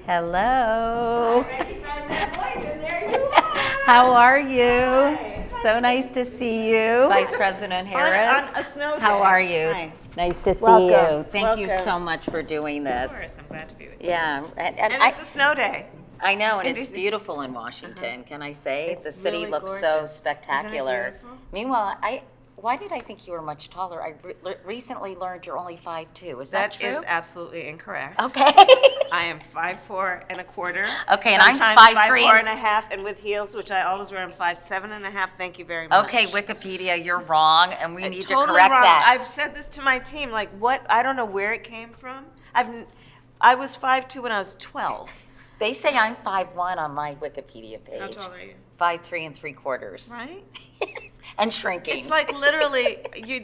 Hello. I recognize that voice, and there you are. How are you? Hi. So nice to see you, Vice President Harris. On a snow day. How are you? Hi. Nice to see Welcome. you. Thank you Welcome. so much for doing this. Of course, I'm glad to be with you. Yeah, And it's a snow day. I know, and it's It's- beautiful in Washington. Can I say It's the city really looks so gorgeous. spectacular? Isn't it beautiful? Meanwhile, why did I think you were much taller? I recently learned you're only 5'2". Is that true? That is absolutely incorrect. Okay. I am 5'4" and a quarter. Okay, and I'm Sometimes 5'3" 5'4" and a half, and with heels, which I always wear, I'm 5'7" and a half. Thank you very much. Okay, Wikipedia, you're wrong, and we need to Totally correct wrong. that. I've said this to my team, like, what? I don't know where it came from. I was 5'2" when I was 12. They say I'm 5'1" on my Wikipedia page. How tall are you? 5'3" and 3/4. Right? And shrinking. It's like literally,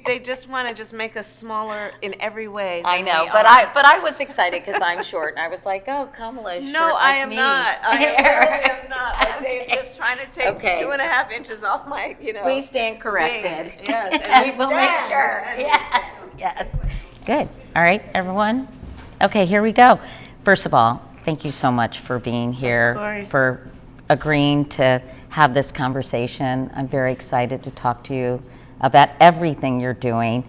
they just want to make us smaller in every way. I than know, we but are. I was excited because I'm short, and I was like, oh, Kamala is No, short I like am me. not. I literally am not. Like, Okay. they're just trying to take Okay. 2.5 inches off my, We stand corrected. wing. Yes, and we we'll make stand. sure. And we Yes, stand. yes. Good. All right, everyone. Okay, here we go. First of all, thank you so much for being here, course. for agreeing to have this conversation. I'm very excited to talk to you about everything you're doing.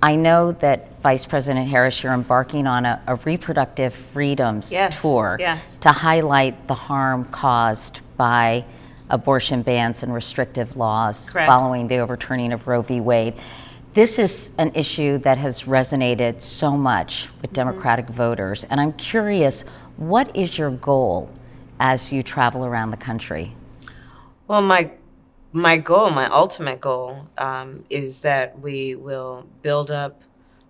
I know that Vice President Harris, you're embarking on a Reproductive Freedoms Yes, tour yes. to highlight the harm caused by abortion bans and restrictive laws Correct. following the overturning of Roe v. Wade. This is an issue that has resonated so much with Democratic voters, and I'm curious, what is your goal as you travel around the country? Well, my goal, my ultimate goal, is that we will build up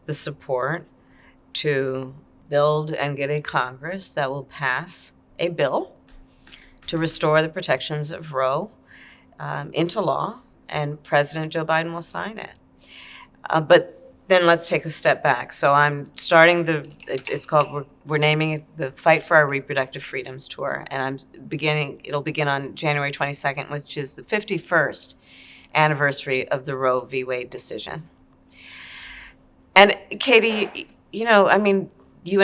the support to build and get a Congress that will pass a bill to restore the protections of Roe into law, and President Joe Biden will sign it. But then let's take a step back. So I'm starting it's called, we're naming it the Fight for Our Reproductive Freedoms Tour. And it'll begin on January 22nd, which is the 51st anniversary of the Roe v. Wade decision. And Katie, you and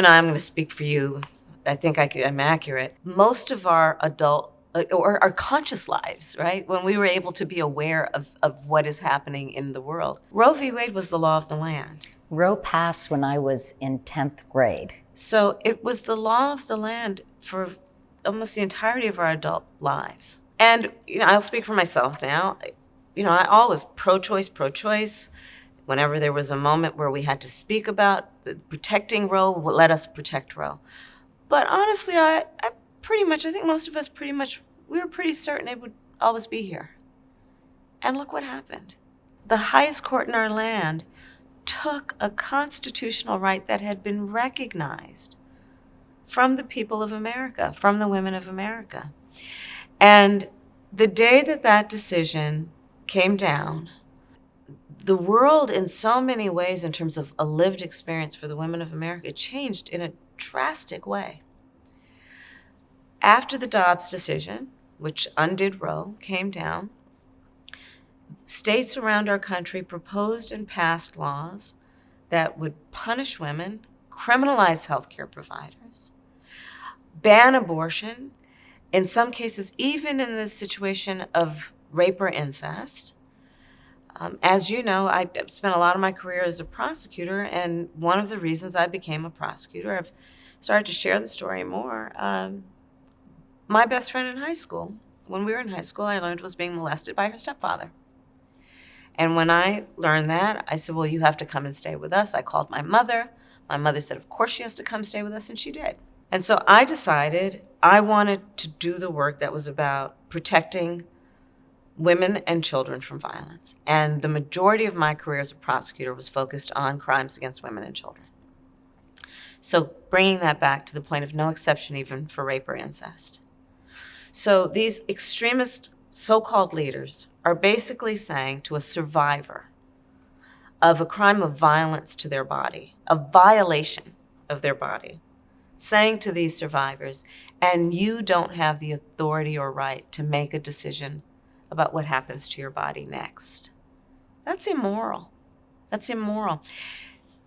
I, I'm going to speak for you. I think I'm accurate. Most of our adult or our conscious lives, right? When we were able to be aware of what is happening in the world. Roe v. Wade was the law of the land. Roe passed when I was in 10th grade. So it was the law of the land for almost the entirety of our adult lives. And, I'll speak for myself now. I always pro-choice. Whenever there was a moment where we had to speak about protecting Roe, let us protect Roe. But honestly, I think most of us we were pretty certain it would always be here. And look what happened. The highest court in our land took a constitutional right that had been recognized from the people of America, from the women of America. And the day that decision came down, the world in so many ways, in terms of a lived experience for the women of America, changed in a drastic way. After the Dobbs decision, which undid Roe, came down, states around our country proposed and passed laws that would punish women, criminalize healthcare providers, ban abortion, in some cases, even in the situation of rape or incest. As you know, I spent a lot of my career as a prosecutor, and one of the reasons I became a prosecutor, I've started to share the story more. My best friend in high school, when we were in high school, I learned was being molested by her stepfather. And when I learned that, I said, well, you have to come and stay with us. I called my mother. My mother said, of course she has to come stay with us, and she did. And so I decided I wanted to do the work that was about protecting women and children from violence. And the majority of my career as a prosecutor was focused on crimes against women and children. So bringing that back to the point of no exception even for rape or incest. So these extremist so-called leaders are basically saying to a survivor of a crime of violence to their body, a violation of their body, saying to these survivors, and you don't have the authority or right to make a decision about what happens to your body next. That's immoral. That's immoral.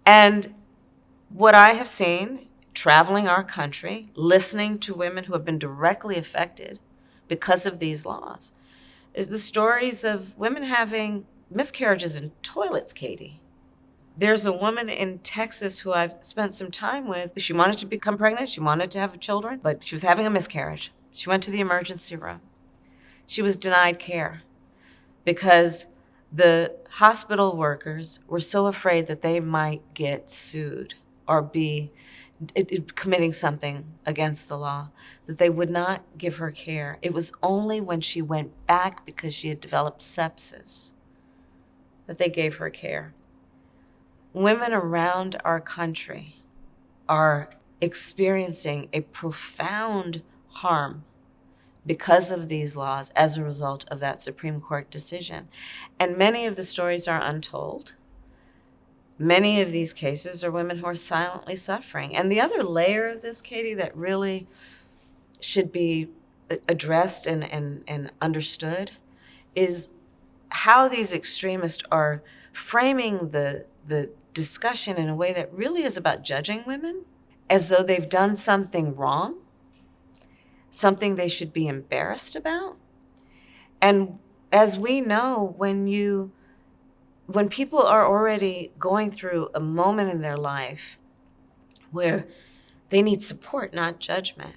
And what I have seen traveling our country, listening to women who have been directly affected because of these laws, is the stories of women having miscarriages in toilets, Katie. There's a woman in Texas who I've spent some time with. She wanted to become pregnant. She wanted to have children, but she was having a miscarriage. She went to the emergency room. She was denied care because the hospital workers were so afraid that they might get sued or be committing something against the law, that they would not give her care. It was only when she went back because she had developed sepsis that they gave her care. Women around our country are experiencing a profound harm because of these laws as a result of that Supreme Court decision. And many of the stories are untold. Many of these cases are women who are silently suffering. And the other layer of this, Katie, that really should be addressed and understood is how these extremists are framing the discussion in a way that really is about judging women as though they've done something wrong, something they should be embarrassed about. And as we know, when people are already going through a moment in their life where they need support, not judgment,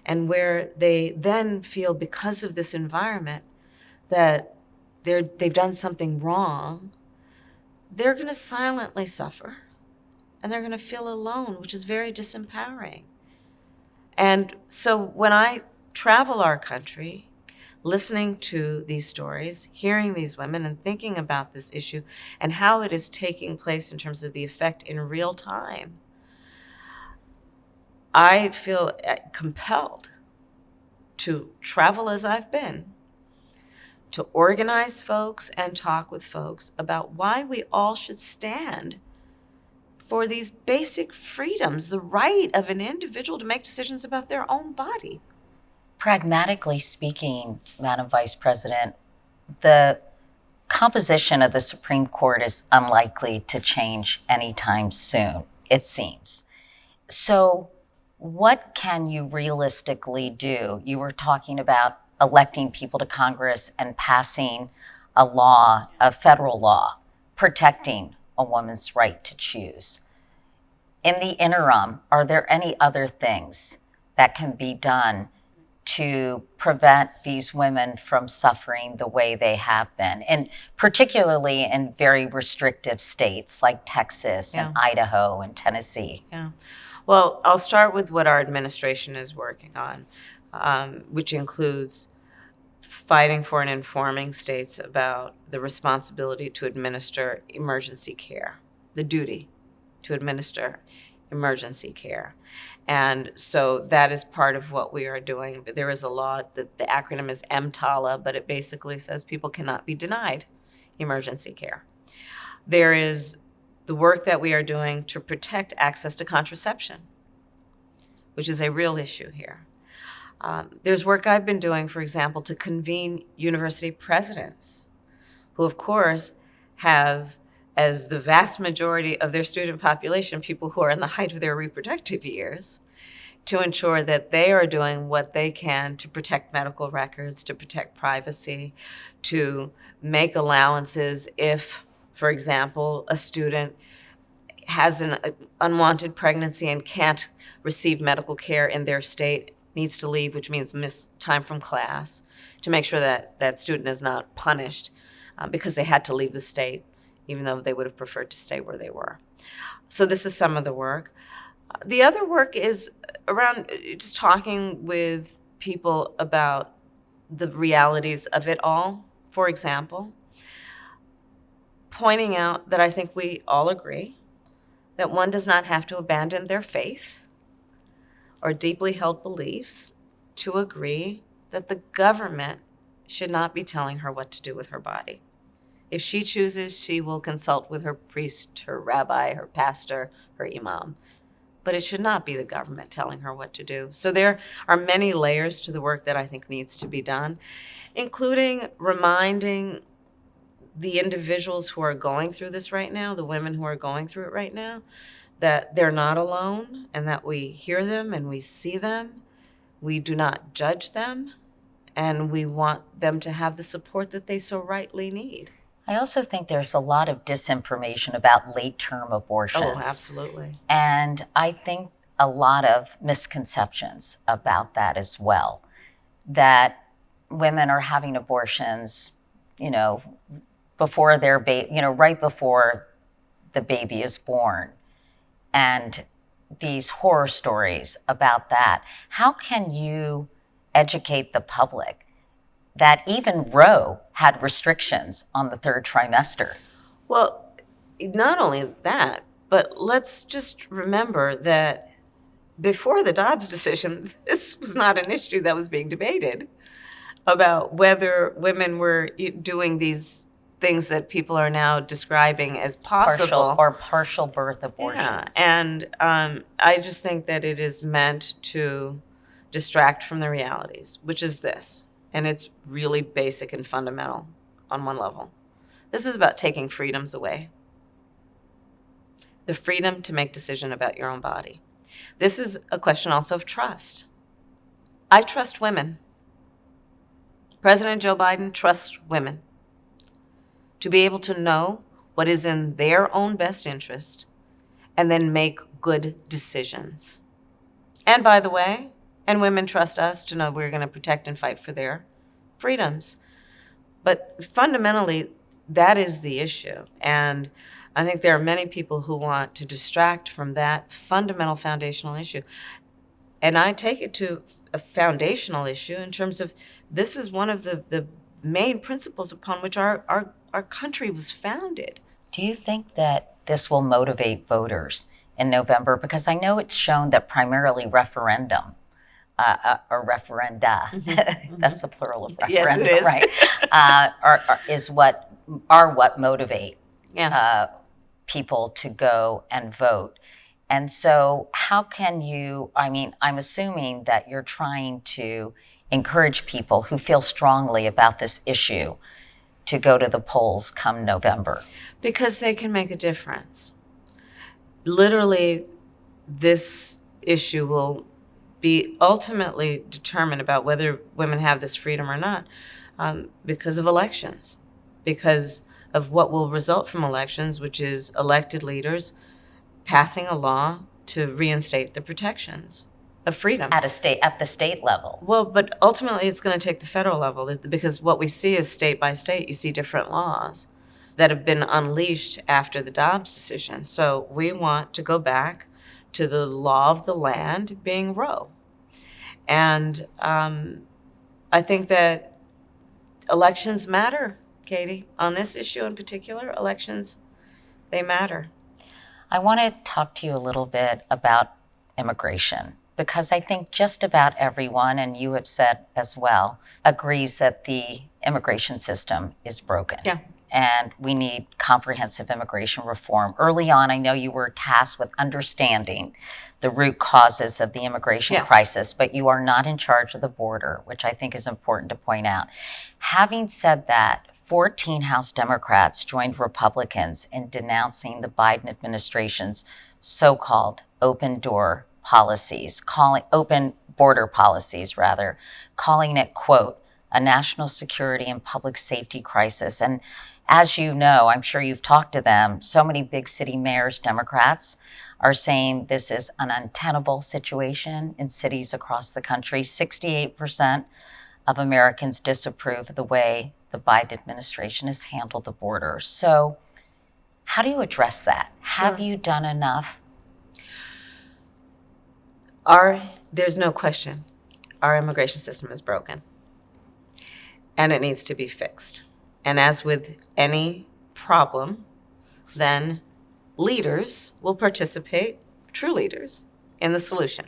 and where they then feel because of this environment that they've done something wrong, they're going to silently suffer and they're going to feel alone, which is very disempowering. And so when I travel our country, listening to these stories, hearing these women and thinking about this issue and how it is taking place in terms of the effect in real time, I feel compelled to travel as I've been, to organize folks and talk with folks about why we all should stand for these basic freedoms, the right of an individual to make decisions about their own body. Pragmatically speaking, Madam Vice President, the composition of the Supreme Court is unlikely to change anytime soon, it seems. So what can you realistically do? You were talking about electing people to Congress and passing a law, a federal law, protecting a woman's right to choose. In the interim, are there any other things that can be done to prevent these women from suffering the way they have been, and particularly in very restrictive states like Texas and Idaho and Tennessee? Yeah. Well, I'll start with what our administration is working on, which includes fighting for and informing states about the responsibility to administer emergency care, the duty to administer emergency care. And so that is part of what we are doing. There is a law, the acronym is EMTALA, but it basically says people cannot be denied emergency care. There is the work that we are doing to protect access to contraception, which is a real issue here. There's work I've been doing, for example, to convene university presidents, who of course have as the vast majority of their student population people who are in the height of their reproductive years, to ensure that they are doing what they can to protect medical records, to protect privacy, to make allowances if, for example, a student has an unwanted pregnancy and can't receive medical care in their state, needs to leave, which means miss time from class, to make sure that that student is not punished because they had to leave the state, even though they would have preferred to stay where they were. So this is some of the work. The other work is around just talking with people about the realities of it all. For example, pointing out that I think we all agree that one does not have to abandon their faith or deeply held beliefs to agree that the government should not be telling her what to do with her body. If she chooses, she will consult with her priest, her rabbi, her pastor, her imam. But it should not be the government telling her what to do. So there are many layers to the work that I think needs to be done, including reminding the individuals who are going through this right now, the women who are going through it right now, that they're not alone and that we hear them and we see them. We do not judge them, and we want them to have the support that they so rightly need. I also think there's a lot of disinformation about late-term abortions. Oh, absolutely. And I think a lot of misconceptions about that as well, that women are having abortions, before their right before the baby is born, and these horror stories about that. How can you educate the public that even Roe had restrictions on the third trimester? Well, not only that, but let's just remember that before the Dobbs decision, this was not an issue that was being debated about whether women were doing these things that people are now describing as possible. Partial birth abortions. Yeah, and I just think that it is meant to distract from the realities, which is this, and it's really basic and fundamental on one level. This is about taking freedoms away. The freedom to make decision about your own body. This is a question also of trust. I trust women. President Joe Biden trusts women to be able to know what is in their own best interest and then make good decisions. And by the way, and women trust us to know we're going to protect and fight for their freedoms. But fundamentally, that is the issue. And I think there are many people who want to distract from that fundamental foundational issue. And I take it to a foundational issue in terms of this is one of the main principles upon which our country was founded. Do you think that this will motivate voters in November? Because I know it's shown that primarily referendum or referenda, that's the plural of referendum, yes, it is. Right? Is what motivate Yeah. people to go and vote. And so how can you, I'm assuming that you're trying to encourage people who feel strongly about this issue to go to the polls come November. Because they can make a difference. Literally, this issue will be ultimately determined about whether women have this freedom or not because of elections, because of what will result from elections, which is elected leaders passing a law to reinstate the protections of freedom. At the state level. Well, but ultimately it's going to take the federal level because what we see is state by state, you see different laws that have been unleashed after the Dobbs decision. So we want to go back to the law of the land being Roe. And I think that elections matter, Katie. On this issue in particular, elections, they matter. I want to talk to you a little bit about immigration, because I think just about everyone, and you have said as well, agrees that the immigration system is broken. Yeah. And we need comprehensive immigration reform. Early on, I know you were tasked with understanding the root causes of the immigration crisis, but you are not in charge of the border, which I think is important to point out. Having said that, 14 House Democrats joined Republicans in denouncing the Biden administration's so-called open border policies, calling it, quote, a national security and public safety crisis. And as you know, I'm sure you've talked to them, so many big city mayors, Democrats, are saying this is an untenable situation in cities across the country. 68% of Americans disapprove of the way the Biden administration has handled the border. So how do you address that? Sure. Have you done enough? There's no question, our immigration system is broken and it needs to be fixed. And as with any problem, then leaders will participate, true leaders, in the solution.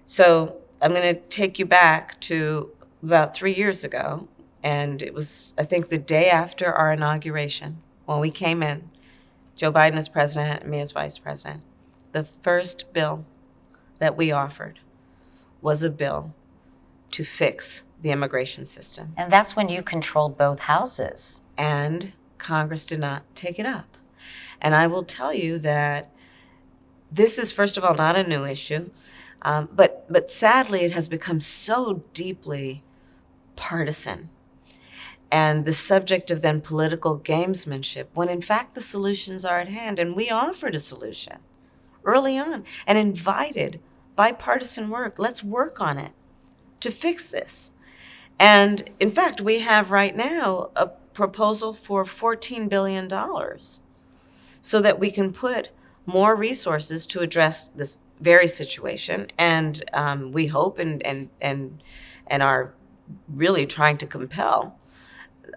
So I'm going to take you back to about 3 years ago, and it was, I think, the day after our inauguration, when we came in, Joe Biden as president and me as vice president. The first bill that we offered was a bill to fix the immigration system. And that's when you controlled both houses. And Congress did not take it up. And I will tell you that This is, first of all, not a new issue, but sadly it has become so deeply partisan and the subject of then political gamesmanship, when in fact the solutions are at hand. And we offered a solution early on and invited bipartisan work. Let's work on it to fix this. And in fact, we have right now a proposal for $14 billion so that we can put more resources to address this very situation. And we hope and are really trying to compel,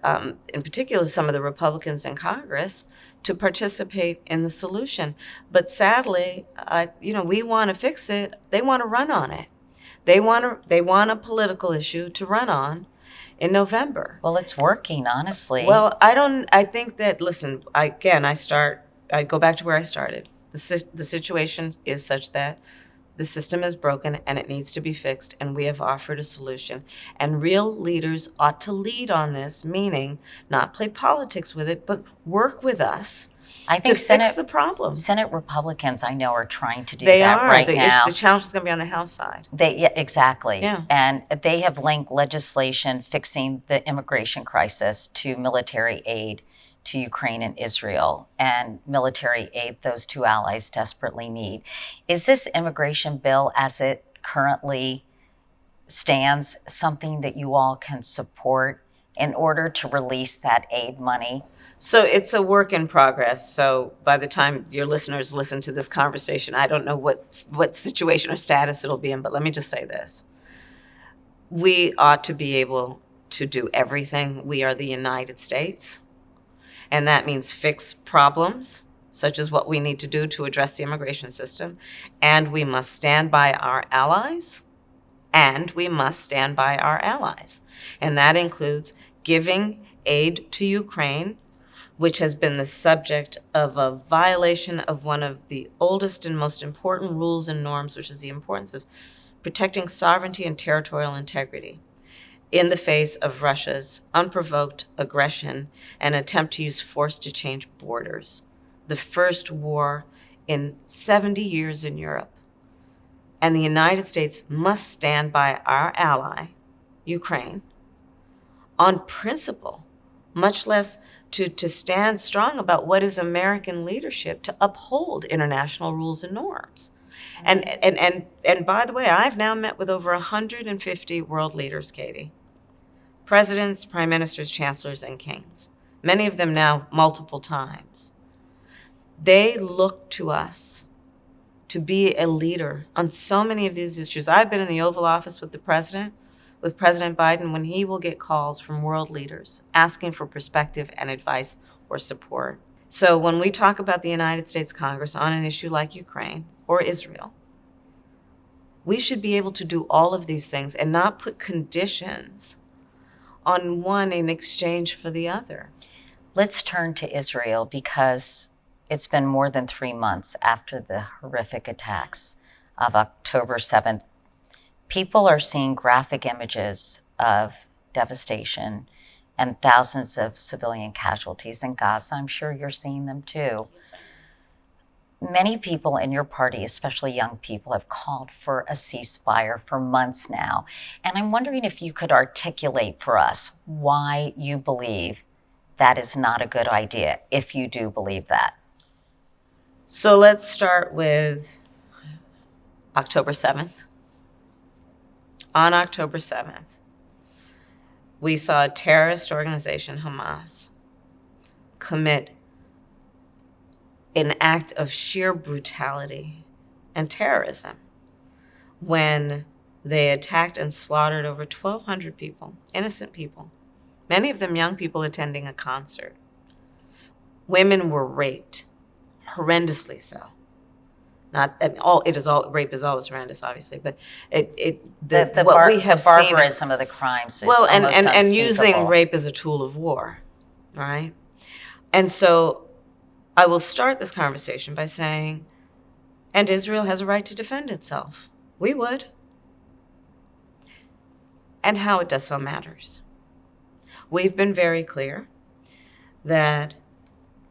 in particular, some of the Republicans in Congress to participate in the solution. But sadly, we want to fix it. They want to run on it. They want a political issue to run on in November. Well, it's working, honestly. Well, I think that, listen, I go back to where I started. The situation is such that the system is broken and it needs to be fixed, and we have offered a solution. And real leaders ought to lead on this, meaning not play politics with it, but work with us to fix the problem. Senate Republicans, I know, are trying to do that right now. The challenge is going to be on the House side. Exactly. Yeah. And they have linked legislation fixing the immigration crisis to military aid to Ukraine and Israel, and military aid those two allies desperately need. Is this immigration bill, as it currently stands, something that you all can support in order to release that aid money? So it's a work in progress. So by the time your listeners listen to this conversation, I don't know what situation or status it'll be in, but let me just say this. We ought to be able to do everything. We are the United States. And that means fix problems, such as what we need to do to address the immigration system. And we must stand by our allies. And that includes giving aid to Ukraine, which has been the subject of a violation of one of the oldest and most important rules and norms, which is the importance of protecting sovereignty and territorial integrity in the face of Russia's unprovoked aggression and attempt to use force to change borders. The first war in 70 years in Europe. And the United States must stand by our ally, Ukraine, on principle, much less to stand strong about what is American leadership, to uphold international rules and norms. And by the way, I've now met with over 150 world leaders, Katie. Presidents, prime ministers, chancellors, and kings. Many of them now multiple times. They look to us to be a leader on so many of these issues. I've been in the Oval Office with President Biden, when he will get calls from world leaders asking for perspective and advice or support. So when we talk about the United States Congress on an issue like Ukraine or Israel, we should be able to do all of these things and not put conditions on one in exchange for the other. Let's turn to Israel, because it's been more than 3 months after the horrific attacks of October 7th. People are seeing graphic images of devastation and thousands of civilian casualties in Gaza. I'm sure you're seeing them too. Many people in your party, especially young people, have called for a ceasefire for months now. And I'm wondering if you could articulate for us why you believe that is not a good idea, if you do believe that. So let's start with October 7th. On October 7th, we saw a terrorist organization, Hamas, commit an act of sheer brutality and terrorism when they attacked and slaughtered over 1,200 people, innocent people, many of them young people attending a concert. Women were raped, horrendously so. Rape is always horrendous, obviously, but the barbarism of the crimes is almost unspeakable. And using rape as a tool of war, right? And so I will start this conversation by saying, and Israel has a right to defend itself. We would. And how it does so matters. We've been very clear that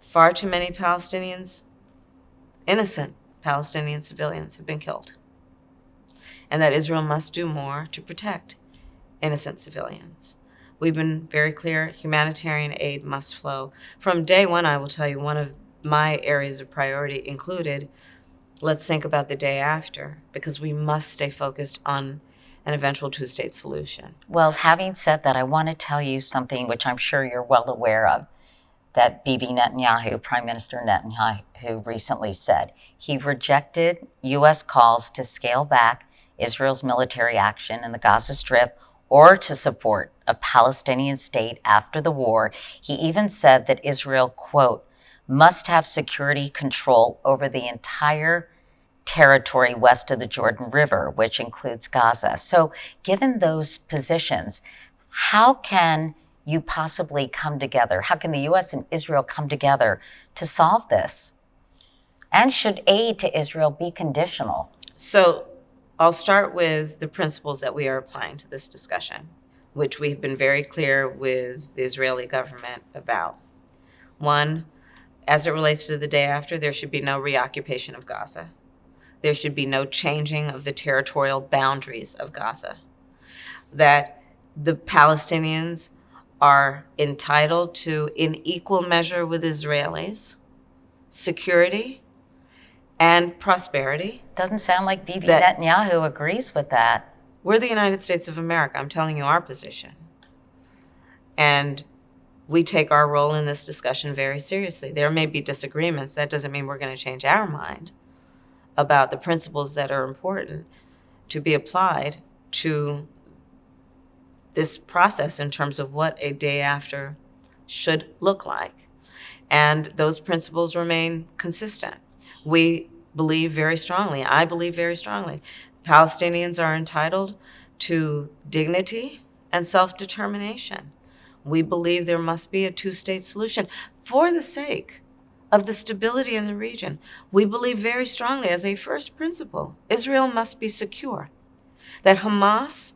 far too many Palestinians, innocent Palestinian civilians have been killed, and that Israel must do more to protect innocent civilians. We've been very clear, humanitarian aid must flow. From day one, I will tell you, one of my areas of priority included, let's think about the day after, because we must stay focused on an eventual two-state solution. Well, having said that, I want to tell you something which I'm sure you're well aware of, that Bibi Netanyahu, Prime Minister Netanyahu, recently said. He rejected U.S. calls to scale back Israel's military action in the Gaza Strip or to support a Palestinian state after the war. He even said that Israel, quote, must have security control over the entire territory west of the Jordan River, which includes Gaza. So given those positions, how can you possibly come together? How can the U.S. and Israel come together to solve this? And should aid to Israel be conditional? So I'll start with the principles that we are applying to this discussion, which we've been very clear with the Israeli government about. One, as it relates to the day after, there should be no reoccupation of Gaza. There should be no changing of the territorial boundaries of Gaza. That the Palestinians are entitled to, in equal measure with Israelis, security and prosperity. Doesn't sound like Bibi Netanyahu agrees with that. We're the United States of America. I'm telling you our position. And we take our role in this discussion very seriously. There may be disagreements. That doesn't mean we're going to change our mind about the principles that are important to be applied to this process in terms of what a day after should look like. And those principles remain consistent. We believe very strongly, I believe very strongly, Palestinians are entitled to dignity and self-determination. We believe there must be a two-state solution for the sake of the stability in the region. We believe very strongly as a first principle, Israel must be secure, that Hamas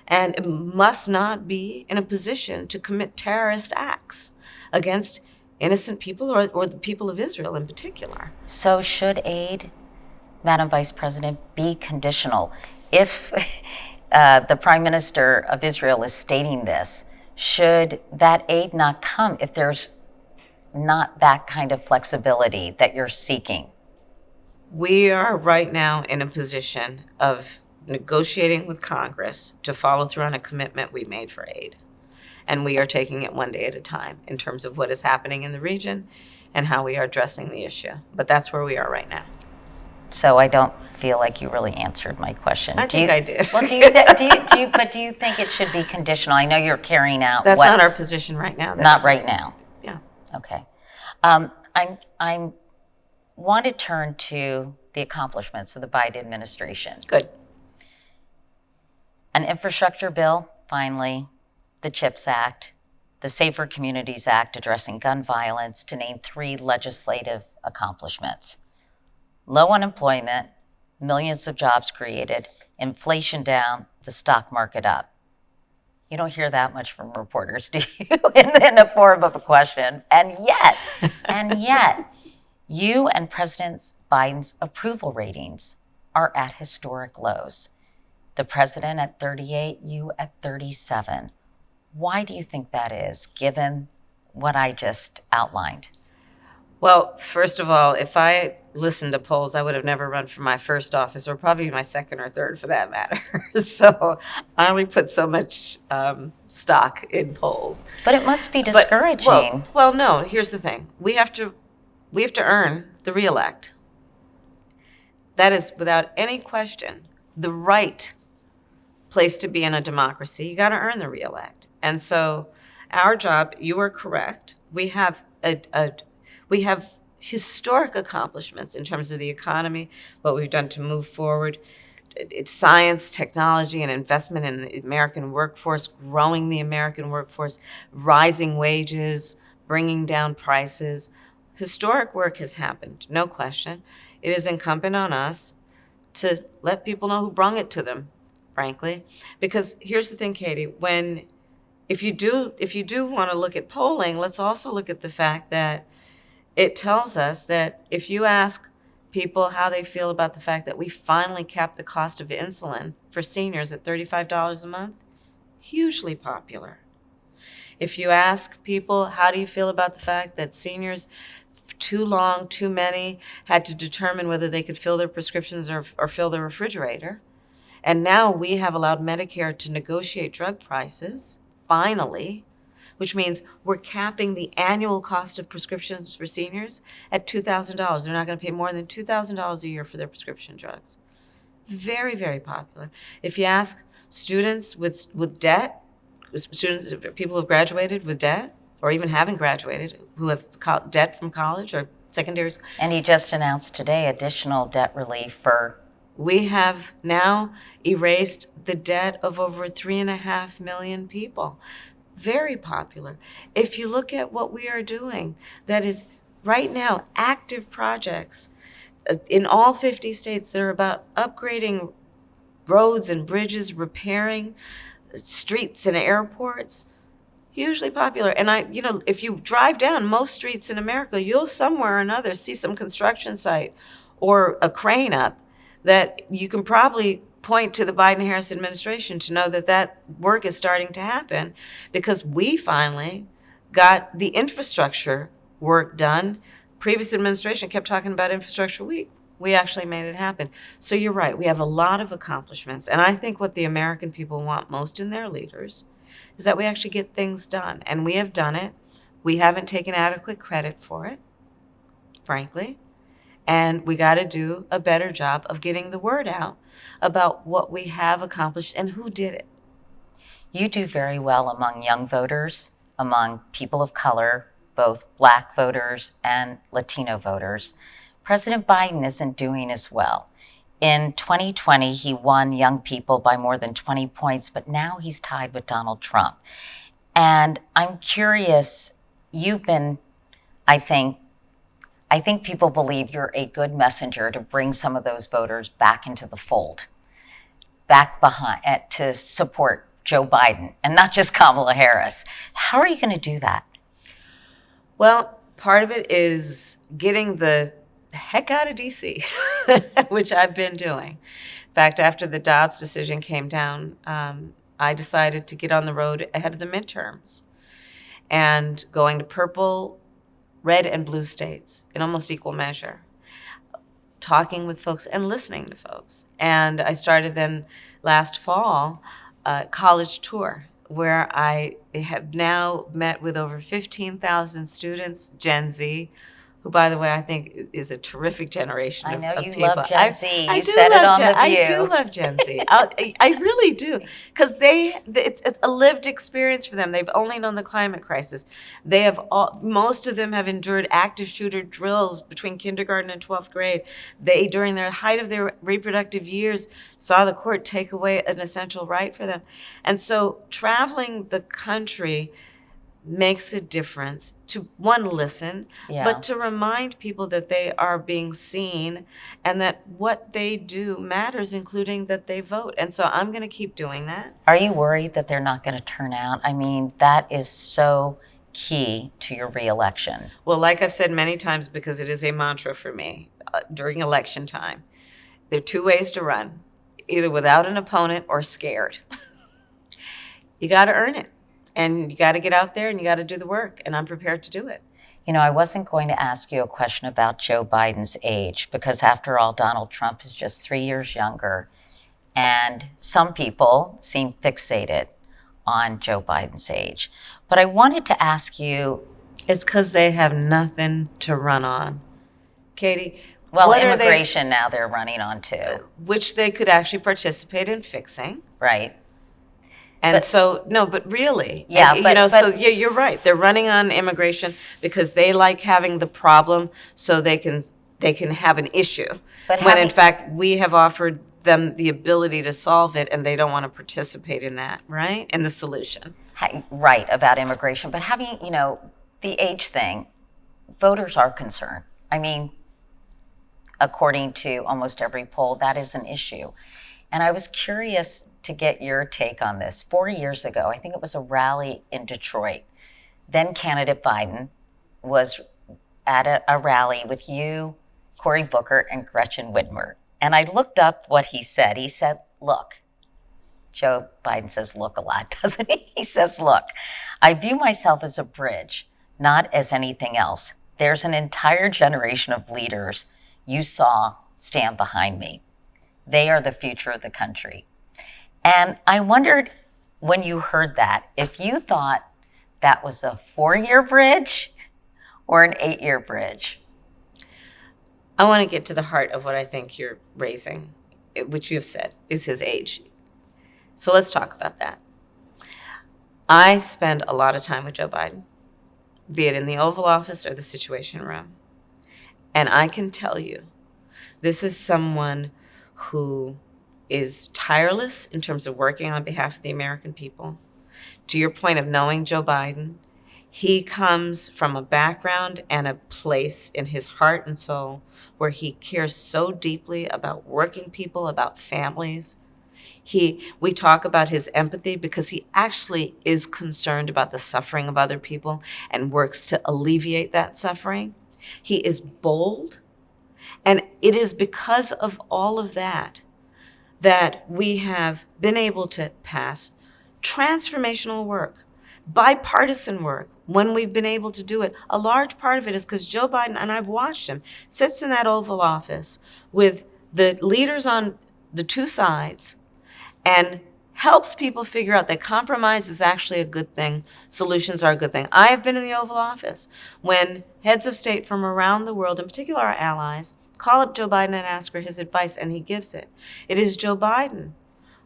and must not be in a position to commit terrorist acts against innocent people or the people of Israel in particular. So should aid, Madam Vice President, be conditional? If the Prime Minister of Israel is stating this, should that aid not come if there's not that kind of flexibility that you're seeking? We are right now in a position of negotiating with Congress to follow through on a commitment we made for aid. And we are taking it one day at a time in terms of what is happening in the region and how we are addressing the issue. But that's where we are right now. So I don't feel like you really answered my question. I think I did. Well, but do you think it should be conditional? I know you're carrying out. That's not our position right now. Not right now. Yeah. Okay. I want to turn to the accomplishments of the Biden administration. Good. An infrastructure bill, finally, the CHIPS Act, the Safer Communities Act addressing gun violence, to name 3 legislative accomplishments. Low unemployment, millions of jobs created, inflation down, the stock market up. You don't hear that much from reporters, do you, in the form of a question? And yet, you and President Biden's approval ratings are at historic lows. The president at 38, you at 37. Why do you think that is, given what I just outlined? Well, first of all, if I listened to polls, I would have never run for my first office, or probably my second or third for that matter. So I only put so much stock in polls. But it must be discouraging. Well, no, here's the thing. We have to earn the reelect. That is, without any question, the right place to be in a democracy. You got to earn the reelect. And so our job, you are correct. We have we have historic accomplishments in terms of the economy, what we've done to move forward. It's science, technology, and investment in the American workforce, growing the American workforce, rising wages, bringing down prices. Historic work has happened, no question. It is incumbent on us to let people know who brung it to them, frankly. Because here's the thing, Katie, if you do want to look at polling, let's also look at the fact that it tells us that if you ask people how they feel about the fact that we finally capped the cost of insulin for seniors at $35 a month, hugely popular. If you ask people, how do you feel about the fact that seniors, too long, too many, had to determine whether they could fill their prescriptions or fill their refrigerator, and now we have allowed Medicare to negotiate drug prices, finally, which means we're capping the annual cost of prescriptions for seniors at $2,000. They're not going to pay more than $2,000 a year for their prescription drugs. Very, very popular. If you ask students with debt, people who have graduated with debt, or even haven't graduated, who have debt from college or secondary school. And he just announced today additional debt relief for... We have now erased the debt of over 3.5 million people. Very popular. If you look at what we are doing, that is right now active projects in all 50 states that are about upgrading roads and bridges, repairing streets and airports, hugely popular. And if you drive down most streets in America, you'll somewhere or another see some construction site or a crane up that you can probably point to the Biden-Harris administration to know that that work is starting to happen, because we finally got the infrastructure work done. Previous administration kept talking about Infrastructure Week. We actually made it happen. So you're right, we have a lot of accomplishments. And I think what the American people want most in their leaders is that we actually get things done. And we have done it. We haven't taken adequate credit for it, frankly. And we got to do a better job of getting the word out about what we have accomplished and who did it. You do very well among young voters, among people of color, both Black voters and Latino voters. President Biden isn't doing as well. In 2020, he won young people by more than 20 points, but now he's tied with Donald Trump. And I'm curious, you've been, I think people believe you're a good messenger to bring some of those voters back into the fold, back behind, to support Joe Biden, and not just Kamala Harris. How are you going to do that? Well, part of it is getting the heck out of D.C., which I've been doing. In fact, after the Dobbs decision came down, I decided to get on the road ahead of the midterms and going to purple, red, and blue states in almost equal measure, talking with folks and listening to folks. And I started then last fall a college tour where I have now met with over 15,000 students, Gen Z, who, by the way, I think is a terrific generation of people. I know you love Gen Z. I You do said it love on The View. I do love Gen Z. I really do, because it's a lived experience for them. They've only known the climate crisis. Most of them have endured active shooter drills between kindergarten and 12th grade. They, during their height of their reproductive years, saw the court take away an essential right for them. And so traveling the country makes a difference to, one, listen, but to remind people that they are being seen and that what they do matters, including that they vote. And so I'm going to keep doing that. Are you worried that they're not going to turn out? I mean, that is so key to your reelection. Well, like I've said many times, because it is a mantra for me during election time, there are two ways to run, either without an opponent or scared. You got to earn it. And you got to get out there and you got to do the work. And I'm prepared to do it. You know, I wasn't going to ask you a question about Joe Biden's age, because after all, Donald Trump is just 3 years younger. And some people seem fixated on Joe Biden's age. But I wanted to ask you. It's because they have nothing to run on. Katie. Well, immigration now they're running on too. Which they could actually participate in fixing. Right. And but really, yeah, you're right. They're running on immigration because they like having the problem, so they can have an issue. When in fact we have offered them the ability to solve it, and they don't want to participate in that, right? In the solution, right, about immigration. But having the age thing, voters are concerned. I mean, according to almost every poll, that is an issue, and I was curious to get your take on this. 4 years ago, I think it was a rally in Detroit. Then candidate Biden was at a rally with you, Cory Booker and Gretchen Whitmer. And I looked up what he said. He said, look, Joe Biden says look a lot, doesn't he? He says, look, I view myself as a bridge, not as anything else. There's an entire generation of leaders you saw stand behind me. They are the future of the country. And I wondered when you heard that, if you thought that was a 4-year bridge or an 8-year bridge. I want to get to the heart of what I think you're raising, which you've said is his age. So let's talk about that. I spend a lot of time with Joe Biden, be it in the Oval Office or the Situation Room. And I can tell you, this is someone who is tireless in terms of working on behalf of the American people. To your point of knowing Joe Biden, he comes from a background and a place in his heart and soul where he cares so deeply about working people, about families. We talk about his empathy because he actually is concerned about the suffering of other people and works to alleviate that suffering. He is bold. And it is because of all of that that we have been able to pass transformational work, bipartisan work, when we've been able to do it. A large part of it is because Joe Biden, and I've watched him, sits in that Oval Office with the leaders on the two sides and helps people figure out that compromise is actually a good thing. Solutions are a good thing. I have been in the Oval Office when heads of state from around the world, in particular our allies, call up Joe Biden and ask for his advice, and he gives it. It is Joe Biden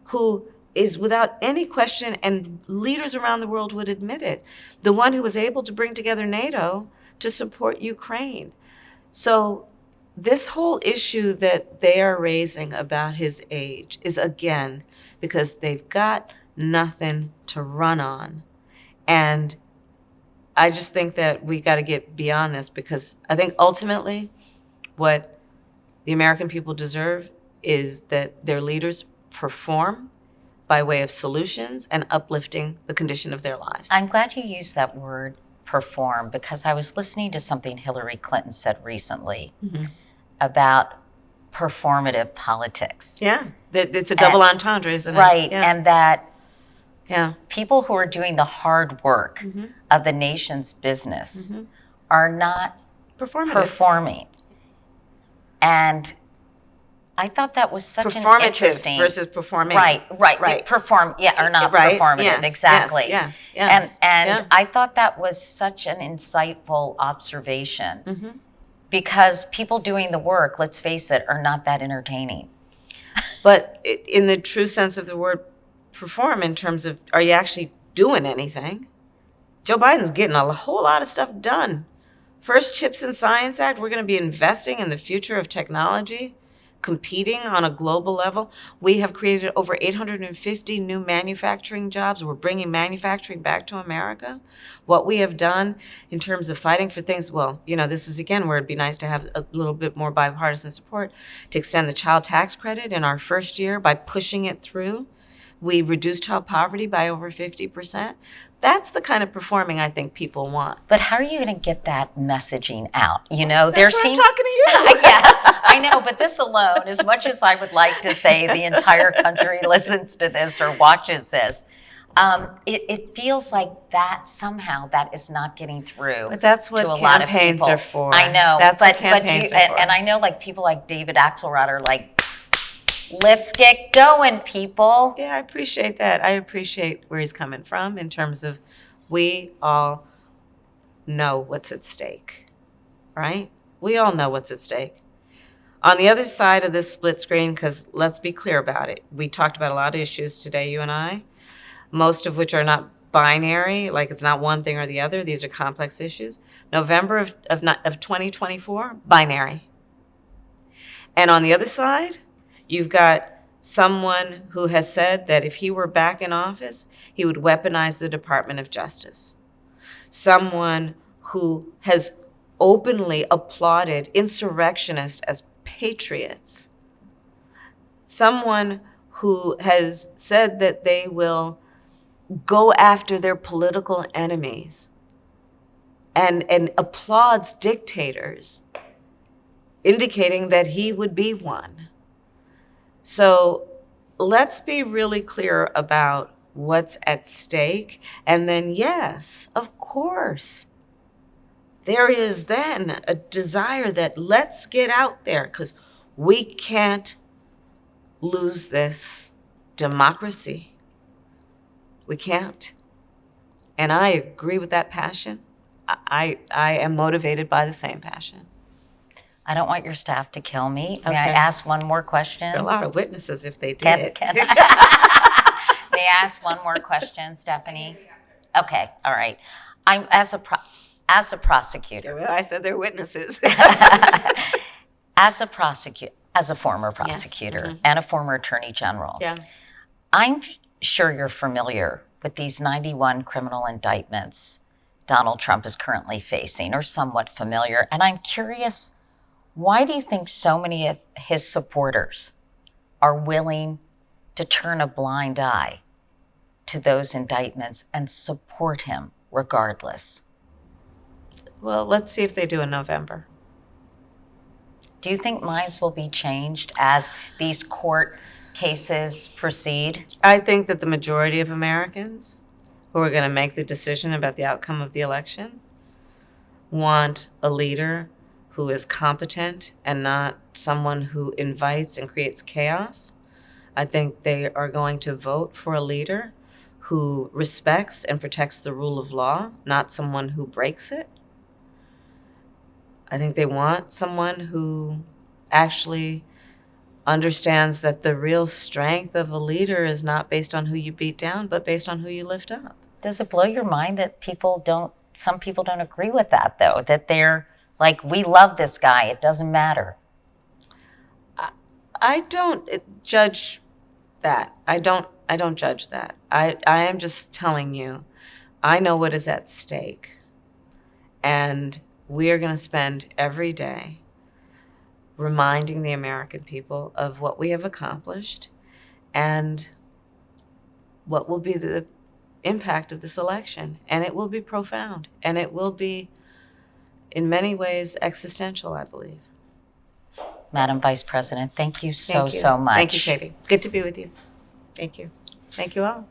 who is, without any question, and leaders around the world would admit it, the one who was able to bring together NATO to support Ukraine. So this whole issue that they are raising about his age is, again, because they've got nothing to run on. And I just think that we got to get beyond this, because I think ultimately what the American people deserve is that their leaders perform by way of solutions and uplifting the condition of their lives. I'm glad you used that word, perform, because I was listening to something Hillary Clinton said recently about performative politics. Yeah, it's a double entendre, isn't it? Right, Yeah. and that Yeah. people who are doing the hard work of the nation's business are not Performative. performing. And I thought that was such an Performative interesting versus performing. Right. Perform, or not Right. performative, Yes. exactly. Yes. And Yeah. I thought that was such an insightful observation, because people doing the work, let's face it, are not that entertaining. But in the true sense of the word perform, in terms of, are you actually doing anything? Joe Biden's getting a whole lot of stuff done. First Chips and Science Act, we're going to be investing in the future of technology, competing on a global level. We have created over 850 new manufacturing jobs. We're bringing manufacturing back to America. What we have done in terms of fighting for things, well, this is again where it'd be nice to have a little bit more bipartisan support to extend the child tax credit in our first year by pushing it through. We reduced child poverty by over 50%. That's the kind of performing I think people want. But how are you going to get that messaging out? That's why I'm talking to you. Yeah, I know, but this alone, as much as I would like to say the entire country listens to this or watches this, it feels like that somehow that is not getting through. But that's what to a lot of campaigns people. are for. I know. That's what campaigns are for. And I know, like, people like David Axelrod are like, let's get going, people. Yeah, I appreciate that. I appreciate where he's coming from in terms of we all know what's at stake, right? We all know what's at stake. On the other side of this split screen, because let's be clear about it, we talked about a lot of issues today, you and I, most of which are not binary, like it's not one thing or the other. These are complex issues. November of 2024, binary. And on the other side, you've got someone who has said that if he were back in office, he would weaponize the Department of Justice. Someone who has openly applauded insurrectionists as patriots. Someone who has said that they will go after their political enemies and applauds dictators. indicating that he would be one. So let's be really clear about what's at stake. And then, yes, of course, there is then a desire that let's get out there because we can't lose this democracy. We can't. And I agree with that passion. I am motivated by the same passion. I don't want your staff to kill me. May Okay. I ask one more question? There are a lot of witnesses if they Can did. May I ask one more question, Stephanie? Okay, all right. I'm as a prosecutor. Well, I said they're witnesses. As a former prosecutor and a former attorney general, Yeah. I'm sure you're familiar with these 91 criminal indictments Donald Trump is currently facing, or somewhat familiar. And I'm curious, why do you think so many of his supporters are willing to turn a blind eye to those indictments and support him regardless? Well, let's see if they do in November. Do you think minds will be changed as these court cases proceed? I think that the majority of Americans who are going to make the decision about the outcome of the election want a leader who is competent and not someone who invites and creates chaos. I think they are going to vote for a leader who respects and protects the rule of law, not someone who breaks it. I think they want someone who actually understands that the real strength of a leader is not based on who you beat down, but based on who you lift up. Does it blow your mind that some people don't agree with that, though? That they're like, we love this guy, it doesn't matter. I don't judge that. I don't judge that. I am just telling you, I know what is at stake. And we are going to spend every day reminding the American people of what we have accomplished and what will be the impact of this election. And it will be profound. And it will be, in many ways, existential, I believe. Madam Vice President, thank you Thank you so much. Thank you, Katie. Good to be with you. Thank you. Thank you all.